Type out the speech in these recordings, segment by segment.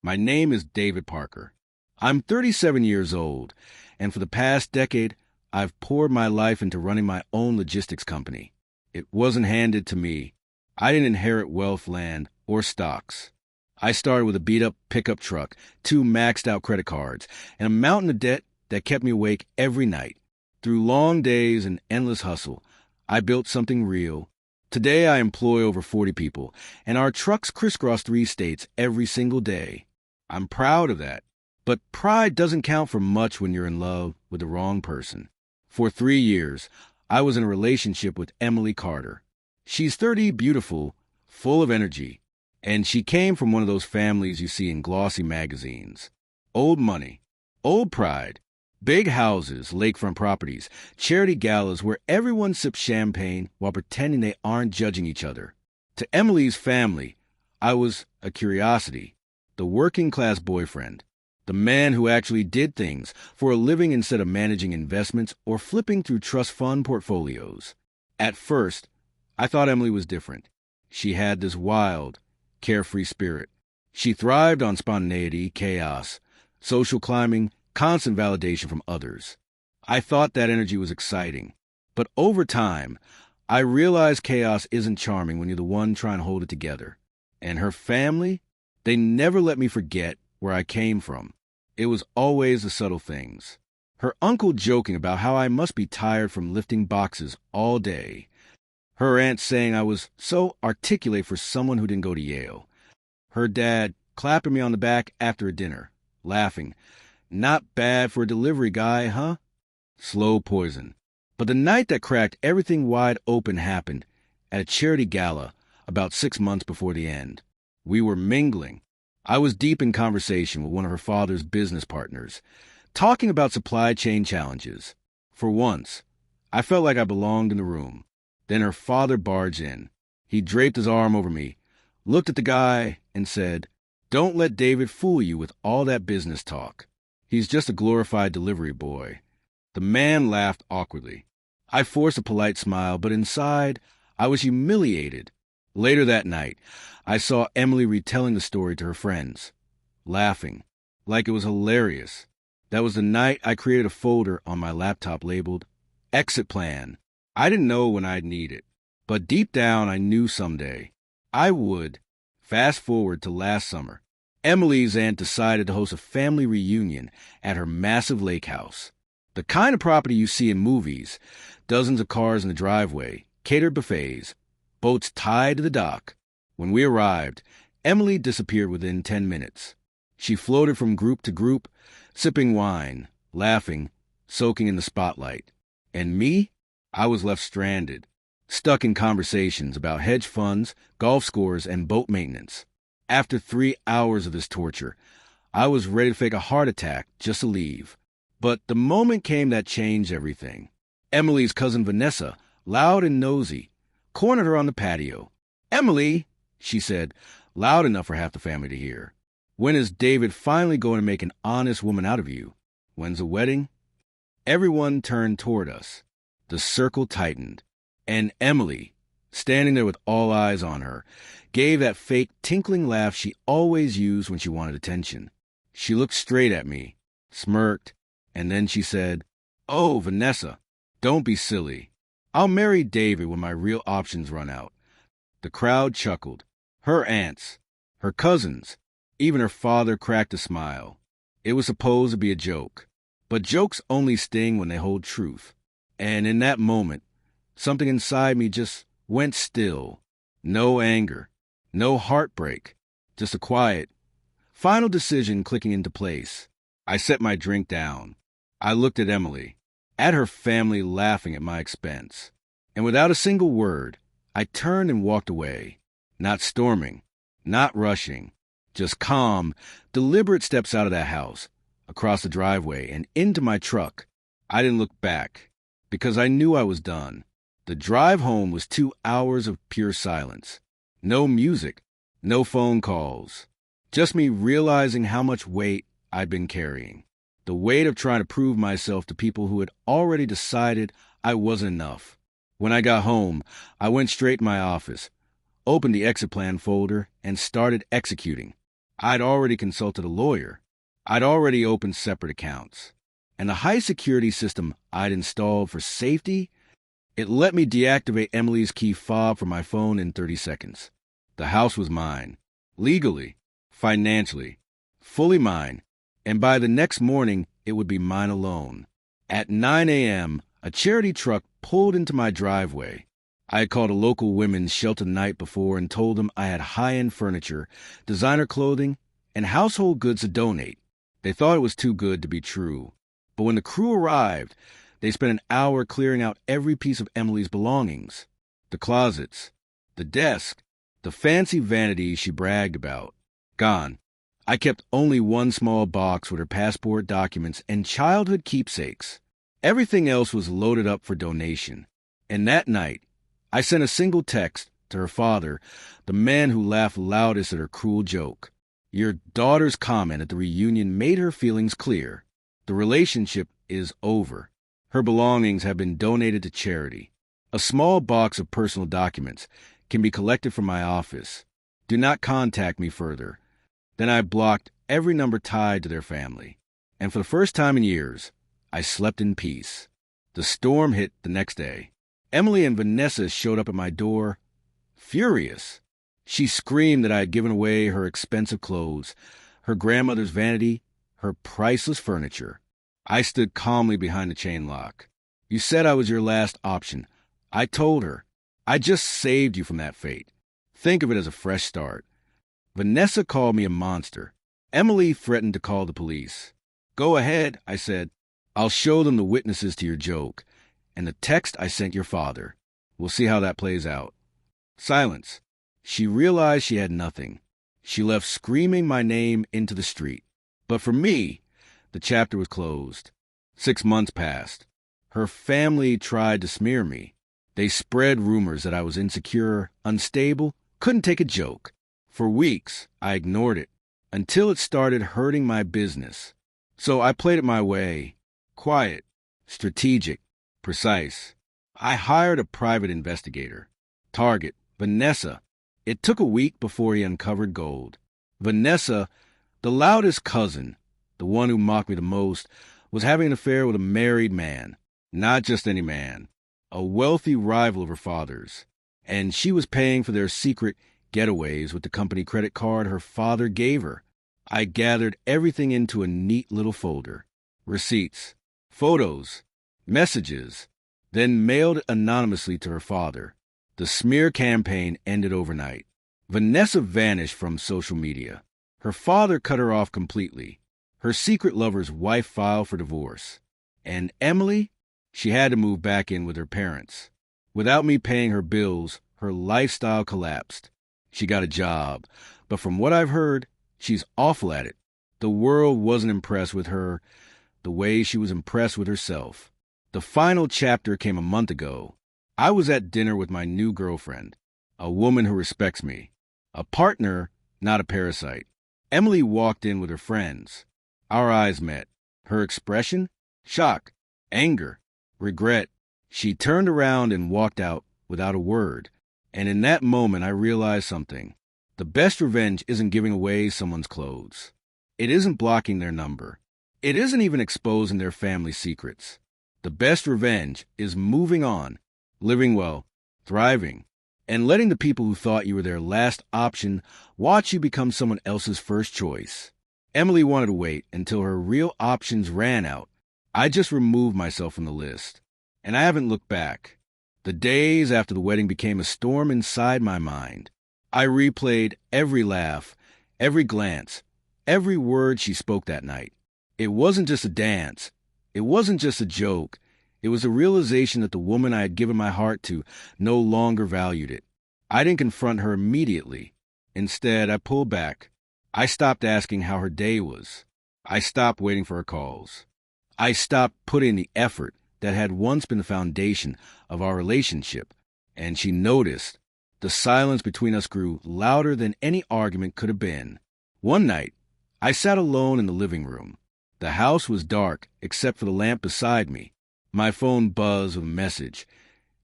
My name is David Parker. I'm 37 years old, and for the past decade, I've poured my life into running my own logistics company. It wasn't handed to me. I didn't inherit wealth, land, or stocks. I started with a beat-up pickup truck, 2 maxed-out credit cards, and a mountain of debt that kept me awake every night. Through long days and endless hustle, I built something real. Today, I employ over 40 people, and our trucks crisscross 3 states every single day. I'm proud of that. But pride doesn't count for much when you're in love with the wrong person. For 3 years, I was in a relationship with Emily Carter. She's 30, beautiful, full of energy, and she came from one of those families you see in glossy magazines. Old money, old pride, big houses, lakefront properties, charity galas where everyone sips champagne while pretending they aren't judging each other. To Emily's family, I was a curiosity, the working-class boyfriend, the man who actually did things for a living instead of managing investments or flipping through trust fund portfolios. At first, I thought Emily was different. She had this wild, carefree spirit. She thrived on spontaneity, chaos, social climbing, constant validation from others. I thought that energy was exciting. But over time, I realized chaos isn't charming when you're the one trying to hold it together. And her family? They never let me forget where I came from. It was always the subtle things. Her uncle joking about how I must be tired from lifting boxes all day. Her aunt saying I was so articulate for someone who didn't go to Yale. Her dad clapping me on the back after a dinner, laughing. Not bad for a delivery guy, huh? Slow poison. But the night that cracked everything wide open happened at a charity gala about 6 months before the end. We were mingling. I was deep in conversation with one of her father's business partners, talking about supply chain challenges. For once, I felt like I belonged in the room. Then her father barged in. He draped his arm over me, looked at the guy, and said, "Don't let David fool you with all that business talk. He's just a glorified delivery boy." The man laughed awkwardly. I forced a polite smile, but inside, I was humiliated. Later that night, I saw Emily retelling the story to her friends, laughing, like it was hilarious. That was the night I created a folder on my laptop labeled Exit Plan. I didn't know when I'd need it, but deep down I knew someday I would. Fast forward to last summer. Emily's aunt decided to host a family reunion at her massive lake house. The kind of property you see in movies, dozens of cars in the driveway, catered buffets, boats tied to the dock. When we arrived, Emily disappeared within 10 minutes. She floated from group to group, sipping wine, laughing, soaking in the spotlight. And me? I was left stranded, stuck in conversations about hedge funds, golf scores, and boat maintenance. After 3 hours of this torture, I was ready to fake a heart attack just to leave. But the moment came that changed everything. Emily's cousin Vanessa, loud and nosy, cornered her on the patio. "Emily," she said, loud enough for half the family to hear, "when is David finally going to make an honest woman out of you? When's the wedding?" Everyone turned toward us. The circle tightened. And Emily, standing there with all eyes on her, gave that fake tinkling laugh she always used when she wanted attention. She looked straight at me, smirked, and then she said, "Oh, Vanessa, don't be silly. I'll marry David when my real options run out." The crowd chuckled. Her aunts, her cousins, even her father cracked a smile. It was supposed to be a joke. But jokes only sting when they hold truth. And in that moment, something inside me just went still. No anger, no heartbreak, just a quiet, final decision clicking into place. I set my drink down. I looked at Emily, at her family laughing at my expense. And without a single word, I turned and walked away. Not storming, not rushing, just calm, deliberate steps out of that house, across the driveway, and into my truck. I didn't look back, because I knew I was done. The drive home was 2 hours of pure silence. No music, no phone calls. Just me realizing how much weight I'd been carrying. The weight of trying to prove myself to people who had already decided I wasn't enough. When I got home, I went straight to my office, opened the exit plan folder, and started executing. I'd already consulted a lawyer. I'd already opened separate accounts. And the high security system I'd installed for safety, it let me deactivate Emily's key fob from my phone in 30 seconds. The house was mine. Legally, financially, fully mine. And by the next morning, it would be mine alone. At 9 a.m., a charity truck pulled into my driveway. I had called a local women's shelter the night before and told them I had high-end furniture, designer clothing, and household goods to donate. They thought it was too good to be true. But when the crew arrived, they spent an hour clearing out every piece of Emily's belongings. The closets, the desk, the fancy vanities she bragged about. Gone. I kept only one small box with her passport documents and childhood keepsakes. Everything else was loaded up for donation. And that night, I sent a single text to her father, the man who laughed loudest at her cruel joke. Your daughter's comment at the reunion made her feelings clear. The relationship is over. Her belongings have been donated to charity. A small box of personal documents can be collected from my office. Do not contact me further. Then I blocked every number tied to their family. And for the first time in years, I slept in peace. The storm hit the next day. Emily and Vanessa showed up at my door, furious. She screamed that I had given away her expensive clothes, her grandmother's vanity, her priceless furniture. I stood calmly behind the chain lock. You said I was your last option. I told her. I just saved you from that fate. Think of it as a fresh start. Vanessa called me a monster. Emily threatened to call the police. Go ahead, I said. I'll show them the witnesses to your joke, and the text I sent your father. We'll see how that plays out. Silence. She realized she had nothing. She left screaming my name into the street. But for me, the chapter was closed. 6 months passed. Her family tried to smear me. They spread rumors that I was insecure, unstable, couldn't take a joke. For weeks, I ignored it, until it started hurting my business. So I played it my way. Quiet, strategic, precise. I hired a private investigator. Target, Vanessa. It took a week before he uncovered gold. Vanessa, the loudest cousin, the one who mocked me the most, was having an affair with a married man. Not just any man. A wealthy rival of her father's. And she was paying for their secret getaways with the company credit card her father gave her. I gathered everything into a neat little folder. Receipts, photos, messages, then mailed it anonymously to her father. The smear campaign ended overnight. Vanessa vanished from social media. Her father cut her off completely. Her secret lover's wife filed for divorce. And Emily, she had to move back in with her parents. Without me paying her bills, her lifestyle collapsed. She got a job, but from what I've heard, she's awful at it. The world wasn't impressed with her the way she was impressed with herself. The final chapter came a month ago. I was at dinner with my new girlfriend, a woman who respects me, a partner, not a parasite. Emily walked in with her friends. Our eyes met. Her expression? Shock, anger, regret. She turned around and walked out without a word. And in that moment, I realized something. The best revenge isn't giving away someone's clothes. It isn't blocking their number. It isn't even exposing their family secrets. The best revenge is moving on, living well, thriving, and letting the people who thought you were their last option watch you become someone else's first choice. Emily wanted to wait until her real options ran out. I just removed myself from the list, and I haven't looked back. The days after the wedding became a storm inside my mind. I replayed every laugh, every glance, every word she spoke that night. It wasn't just a dance. It wasn't just a joke. It was a realization that the woman I had given my heart to no longer valued it. I didn't confront her immediately. Instead, I pulled back. I stopped asking how her day was. I stopped waiting for her calls. I stopped putting the effort that had once been the foundation of our relationship. And she noticed. The silence between us grew louder than any argument could have been. One night, I sat alone in the living room. The house was dark except for the lamp beside me. My phone buzzed with a message.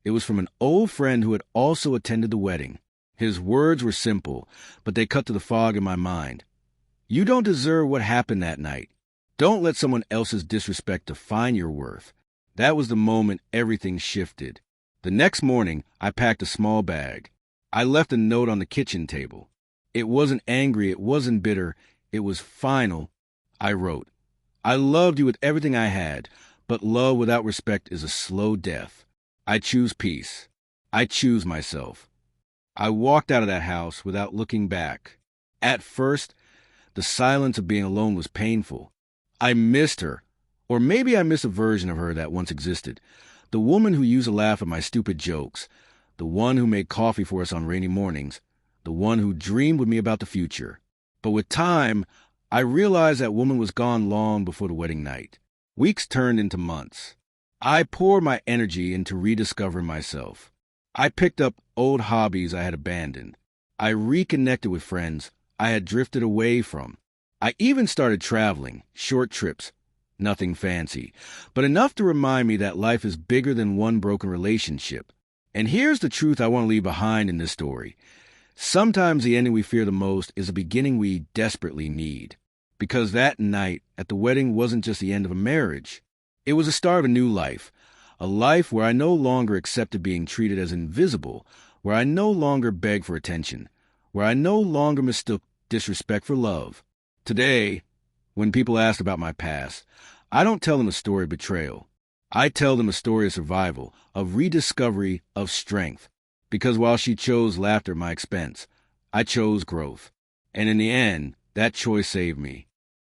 It was from an old friend who had also attended the wedding. His words were simple, but they cut to the fog in my mind. You don't deserve what happened that night. Don't let someone else's disrespect define your worth. That was the moment everything shifted. The next morning, I packed a small bag. I left a note on the kitchen table. It wasn't angry, it wasn't bitter, it was final. I wrote, I loved you with everything I had, but love without respect is a slow death. I choose peace. I choose myself. I walked out of that house without looking back. At first, the silence of being alone was painful. I missed her, or maybe I missed a version of her that once existed. The woman who used to laugh at my stupid jokes, the one who made coffee for us on rainy mornings, the one who dreamed with me about the future. But with time, I realized that woman was gone long before the wedding night. Weeks turned into months. I poured my energy into rediscovering myself. I picked up old hobbies I had abandoned. I reconnected with friends I had drifted away from. I even started traveling, short trips, nothing fancy, but enough to remind me that life is bigger than one broken relationship. And here's the truth I want to leave behind in this story. Sometimes the ending we fear the most is the beginning we desperately need. Because that night at the wedding wasn't just the end of a marriage. It was the start of a new life. A life where I no longer accepted being treated as invisible, where I no longer begged for attention, where I no longer mistook disrespect for love. Today, when people ask about my past, I don't tell them a story of betrayal. I tell them a story of survival, of rediscovery, of strength. Because while she chose laughter at my expense, I chose growth. And in the end, that choice saved me.